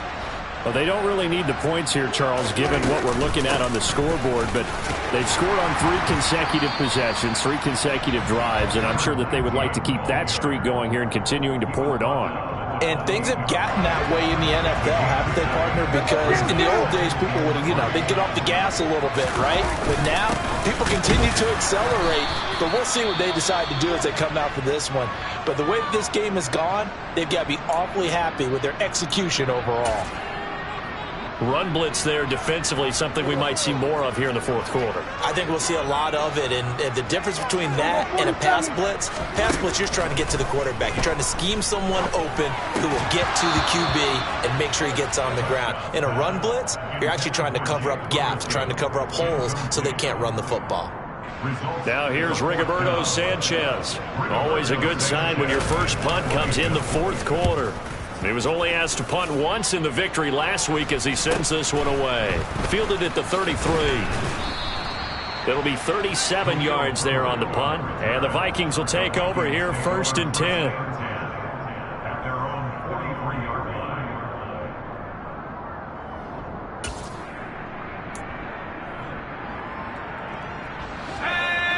Well, they don't really need the points here, Charles, given what we're looking at on the scoreboard, but they've scored on 3 consecutive possessions, 3 consecutive drives, and I'm sure that they would like to keep that streak going here and continuing to pour it on. And things have gotten that way in the NFL, haven't they, partner? Because in the old days, people would, they'd get off the gas a little bit, right? But now, people continue to accelerate. But we'll see what they decide to do as they come out for this one. But the way that this game has gone, they've got to be awfully happy with their execution overall. Run blitz there defensively, something we might see more of here in the fourth quarter. I think we'll see a lot of it, and the difference between that and a pass blitz, you're just trying to get to the quarterback. You're trying to scheme someone open who will get to the QB and make sure he gets on the ground. In a run blitz, you're actually trying to cover up gaps, trying to cover up holes so they can't run the football. Now here's Rigoberto Sanchez. Always a good sign when your first punt comes in the fourth quarter. He was only asked to punt once in the victory last week as he sends this one away. Fielded at the 33. It'll be 37 yards there on the punt, and the Vikings will take over here first and 10.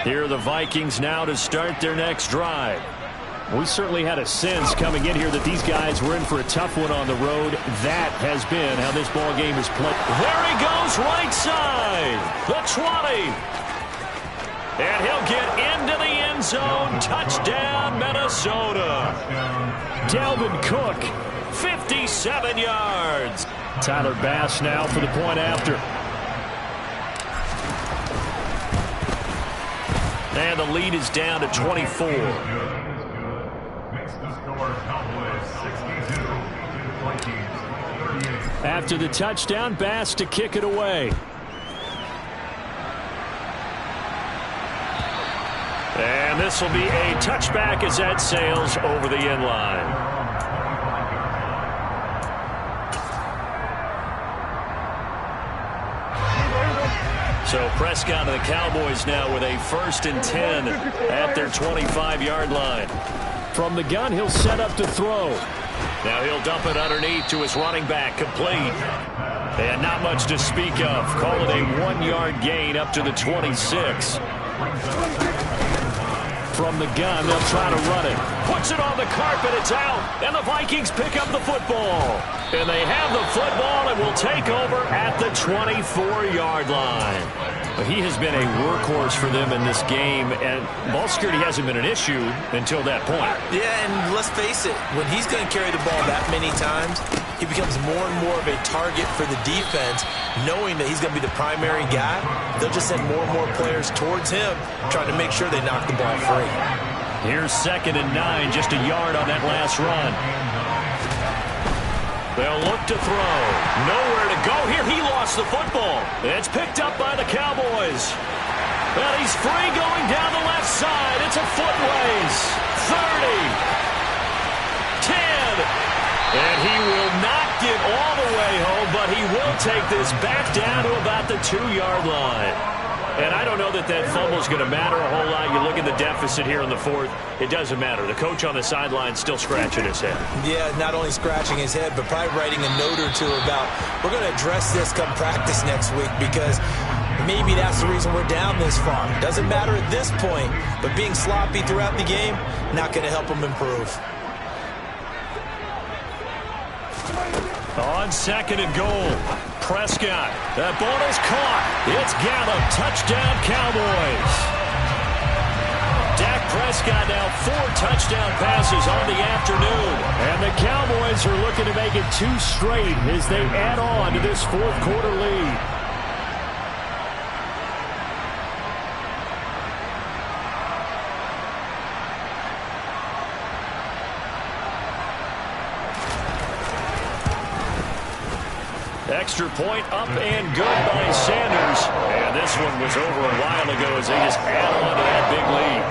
Here are the Vikings now to start their next drive. We certainly had a sense coming in here that these guys were in for a tough one on the road. That has been how this ball game is played. There he goes, right side, the 20. And he'll get into the end zone. Touchdown, Minnesota. Dalvin Cook, 57 yards. Tyler Bass now for the point after. And the lead is down to 24. After the touchdown, Bass to kick it away. And this will be a touchback as that sails over the end line. So Prescott and the Cowboys now with a first and 10 at their 25-yard line. From the gun, he'll set up to throw. Now he'll dump it underneath to his running back, complete. And not much to speak of. Call it a 1-yard gain up to the 26. from the gun. They'll try to run it. Puts it on the carpet. It's out. And the Vikings pick up the football. And they have the football and will take over at the 24-yard line. But he has been a workhorse for them in this game, and ball security hasn't been an issue until that point. Yeah, and let's face it, when he's going to carry the ball that many times, he becomes more and more of a target for the defense, knowing that he's going to be the primary guy. They'll just send more and more players towards him, trying to make sure they knock the ball free. Here's 2nd and 9, just a yard on that last run. They'll look to throw. Nowhere to go here. He lost the football. It's picked up by the Cowboys. Well, he's free going down the left side. It's a foot race. 30. 10. And he will not get all the way home, but he will take this back down to about the 2-yard line. And I don't know that that fumble is going to matter a whole lot. You look at the deficit here in the 4th. It doesn't matter. The coach on the sideline still scratching his head. Yeah, not only scratching his head, but probably writing a note or two about, we're going to address this come practice next week, because maybe that's the reason we're down this far. Doesn't matter at this point, but being sloppy throughout the game, not going to help him improve. On 2nd and goal, Prescott. That ball is caught. It's Gallup. Touchdown, Cowboys. Dak Prescott now 4 touchdown passes on the afternoon. And the Cowboys are looking to make it 2 straight as they add on to this 4th quarter lead. Extra point up and good by Sanders. And this one was over a while ago as they just add on to that big lead.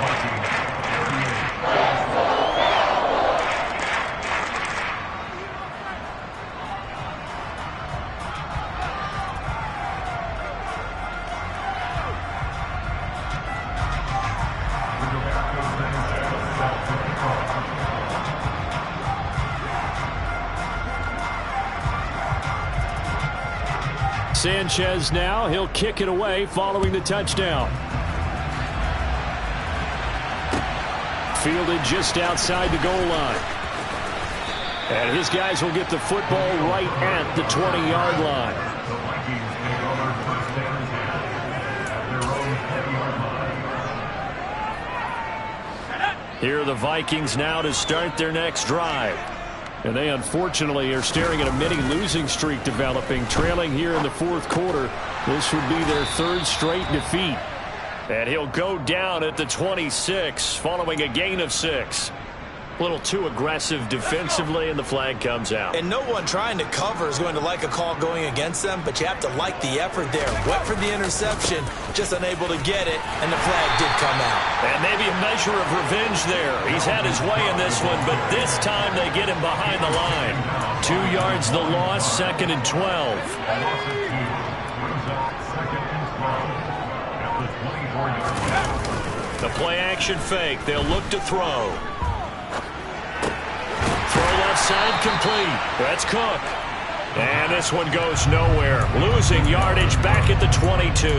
Sanchez now, he'll kick it away following the touchdown. Fielded just outside the goal line. And his guys will get the football right at the 20-yard line. Here are the Vikings now to start their next drive. And they unfortunately are staring at a mini losing streak developing, trailing here in the 4th quarter. This would be their 3rd straight defeat. And he'll go down at the 26 following a gain of 6. A little too aggressive defensively, and the flag comes out. And no one trying to cover is going to like a call going against them, but you have to like the effort there. Went for the interception, just unable to get it, and the flag did come out. And maybe a measure of revenge there. He's had his way in this one, but this time they get him behind the line. 2 yards the loss, 2nd and 12. The play action fake. They'll look to throw. Throw left side complete. That's Cook. And this one goes nowhere. Losing yardage back at the 22.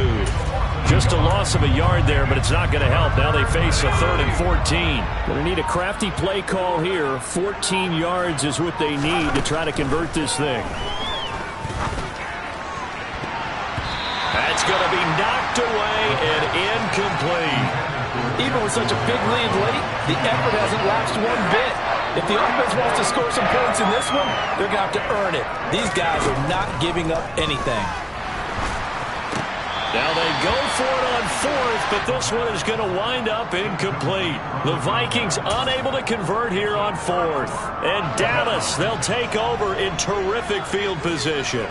Just a loss of a yard there, but it's not going to help. Now they face a 3rd and 14. Going to need a crafty play call here. 14 yards is what they need to try to convert this thing. That's going to be knocked away and incomplete. Even with such a big lead late, the effort hasn't lapsed one bit. If the offense wants to score some points in this one, they're going to have to earn it. These guys are not giving up anything. Now they go for it on 4th, but this one is going to wind up incomplete. The Vikings unable to convert here on 4th. And Dallas, they'll take over in terrific field position.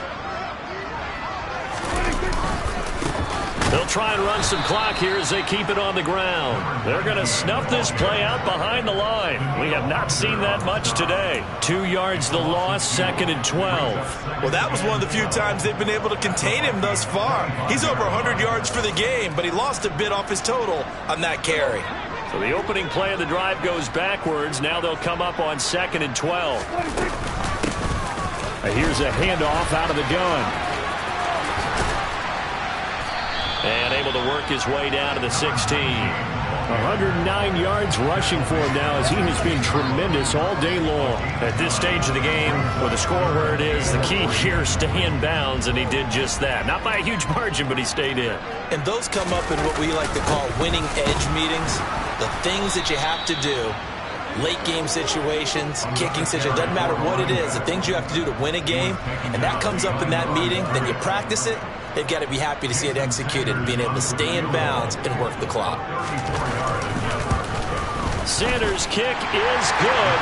They'll try and run some clock here as they keep it on the ground. They're going to snuff this play out behind the line. We have not seen that much today. 2 yards the loss, 2nd and 12. Well, that was one of the few times they've been able to contain him thus far. He's over 100 yards for the game, but he lost a bit off his total on that carry. So the opening play of the drive goes backwards. Now they'll come up on 2nd and 12. Here's a handoff out of the gun. And able to work his way down to the 16. 109 yards rushing for him now as he has been tremendous all day long. At this stage of the game, with the score where it is, the key here is stay in bounds, and he did just that. Not by a huge margin, but he stayed in. And those come up in what we like to call winning edge meetings. The things that you have to do, late game situations, kicking situations, doesn't matter what it is, the things you have to do to win a game, and that comes up in that meeting, then you practice it. They've got to be happy to see it executed and being able to stay in bounds and work the clock. Sanders' kick is good.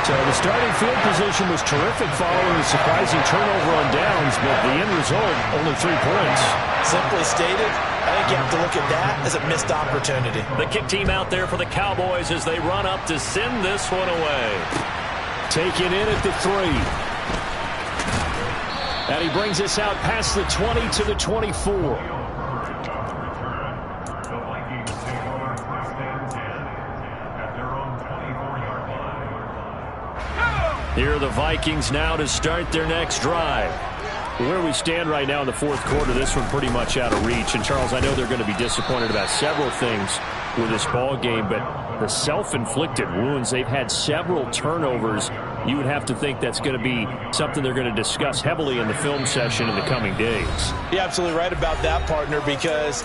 So the starting field position was terrific following the surprising turnover on downs, but the end result, only 3 points. Simply stated, I think you have to look at that as a missed opportunity. The kick team out there for the Cowboys as they run up to send this one away. Taken in at the 3. And he brings us out past the 20 to the 24. Here are the Vikings now to start their next drive. Where we stand right now in the fourth quarter, this one pretty much out of reach. And, Charles, I know they're going to be disappointed about several things with this ball game, but the self-inflicted wounds, they've had several turnovers. You would have to think that's going to be something they're going to discuss heavily in the film session in the coming days. You're absolutely right about that, partner, because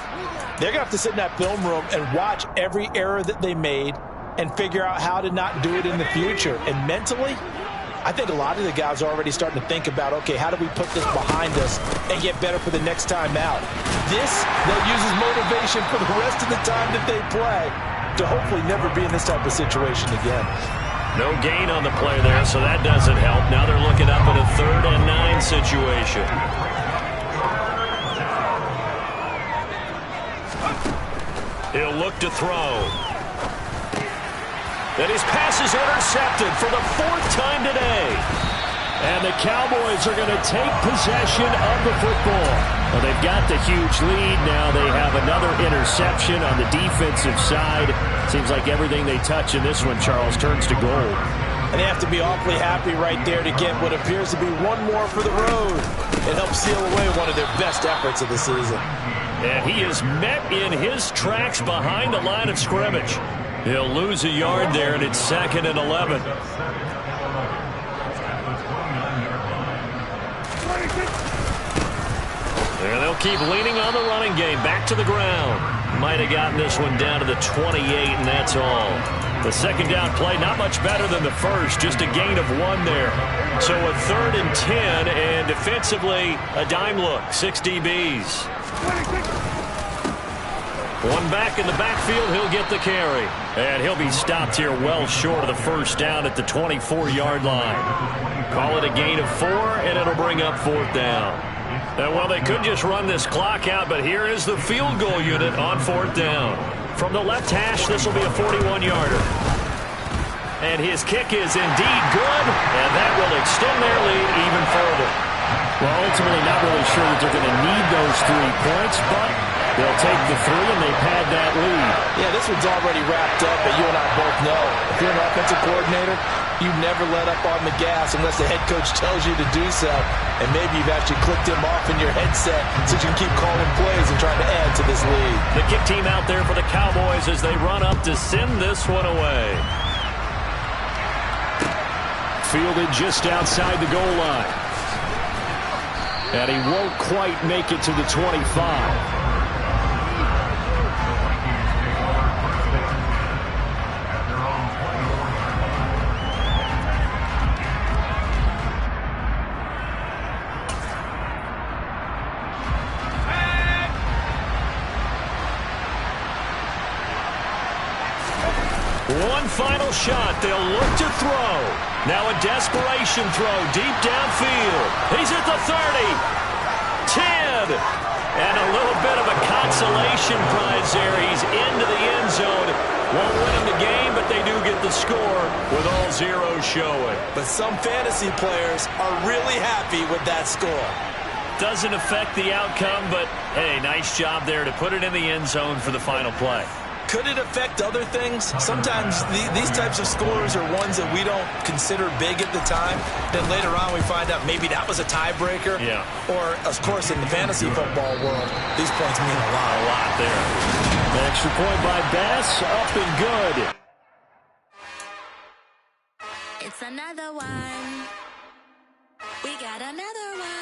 they're going to have to sit in that film room and watch every error that they made and figure out how to not do it in the future. And mentally, I think a lot of the guys are already starting to think about, okay, how do we put this behind us and get better for the next time out? This, they'll use as motivation for the rest of the time that they play to hopefully never be in this type of situation again. No gain on the play there, so that doesn't help. Now they're looking up at a 3rd and 9 situation. He'll look to throw. And his pass is intercepted for the 4th time today. And the Cowboys are going to take possession of the football. Well, they've got the huge lead. Now they have another interception on the defensive side. Seems like everything they touch in this one, Charles, turns to gold. And they have to be awfully happy right there to get what appears to be one more for the road and help seal away one of their best efforts of the season. And he is met in his tracks behind the line of scrimmage. He'll lose a yard there, and it's 2nd and 11. And they'll keep leaning on the running game. Back to the ground. Might have gotten this one down to the 28, and that's all. The second down play, not much better than the first. Just a gain of 1 there. So a 3rd and 10, and defensively, a dime look. 6 DBs. One back in the backfield, he'll get the carry. And he'll be stopped here well short of the first down at the 24-yard line. Call it a gain of 4, and it'll bring up 4th down. Well, they could just run this clock out, but here is the field goal unit on 4th down. From the left hash, this will be a 41-yarder. And his kick is indeed good, and that will extend their lead even further. Well, ultimately, not really sure that they're going to need those 3 points, but they'll take the 3, and they pad that lead. Yeah, this one's already wrapped up, but you and I both know if you're an offensive coordinator, you never let up on the gas unless the head coach tells you to do so. And maybe you've actually clicked him off in your headset so you can keep calling plays and trying to add to this lead. The kick team out there for the Cowboys as they run up to send this one away. Fielded just outside the goal line. And he won't quite make it to the 25. One final shot. They'll look to throw. Now a desperation throw deep downfield. He's at the 30. 10. And a little bit of a consolation prize there. He's into the end zone. Won't win him the game, but they do get the score with all zeros showing. But some fantasy players are really happy with that score. Doesn't affect the outcome, but, hey, nice job there to put it in the end zone for the final play. Could it affect other things? Sometimes these types of scores are ones that we don't consider big at the time. Then later on we find out maybe that was a tiebreaker. Yeah. Or, of course, in the fantasy football world, these points mean a lot. A lot there. The extra point by Bass, up and good. It's another one. We got another one.